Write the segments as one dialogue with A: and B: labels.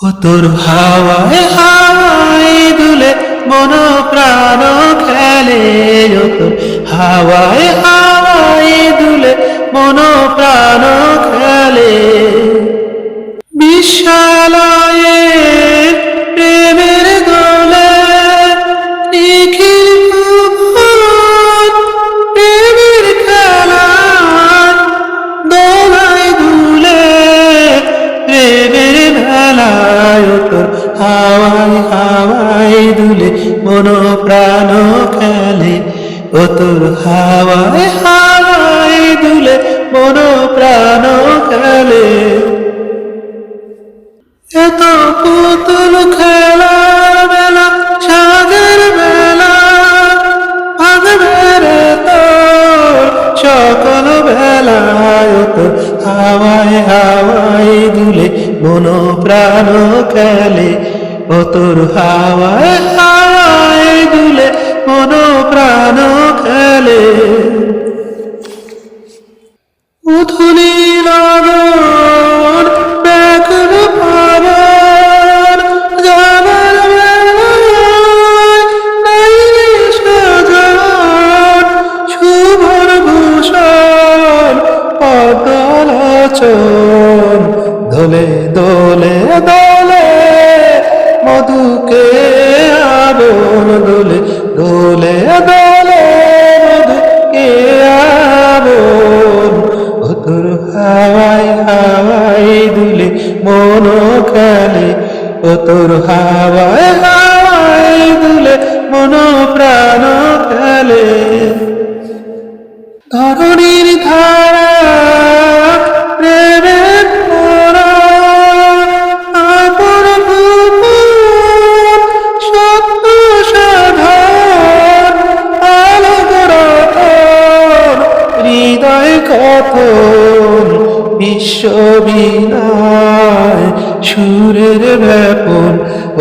A: ও তোর হাওয়ায় হাওয়ায় দুলে মন প্রাণ খেলে, ও তোর হাওয়ায় হাওয়ায় দুলে মন প্রাণ খেলে। বিশালয়ে প্রেমের দোলে নিখিল ভুবন প্রেমের খেলায় দোলায় দুলে প্রেমের ভেলায়। ও তোর হাওয়ায় হাওয়ায় দুলে মন প্রাণ খেলে, ও তোর হাওয়ায় হাওয়ায় দুলে মন প্রাণ খেলে। এত পুতুল খেলার বেলা সাজের বেলা ভাগবে রে তোর সকল বেলায়। ও তোর হাওয়ায় হাওয়ায় দুলে মন প্রাণ খেলে, ও তোর হাওয়ায় হাওয়ায় দুলে মন প্রাণ খেলে। উথুলি লগন ব্যাকুল পাবন যাবার বেলায় নাইলে সজন শুভর ভূষণ পদ্মলোচন। দোলে দোলে দোলে মধুকে আবন, দোলে দোলে দোলে মধুকে আবন। ও তোর হাওয়ায় হাওয়ায় দুলে মন খেলে, ও তোর হাওয়ায় হাওয়ায় দুলে মন প্রাণ খেলে। ধরণীর ধারা প্রেমের মোরা আপন ভুবন সত্য সাধন আলোক রতন হৃদয় কথন বিশ্ব বিনয় সুরের ব্যাপন।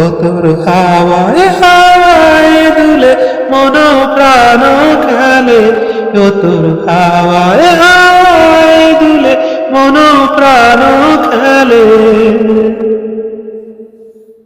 A: ও তোর হাওয়ায় হাওয়ায় দুলে মন প্রাণ খেলে, ও তোর হাওয়ায় হাওয়ায় দুলে মন প্রাণ খেলে।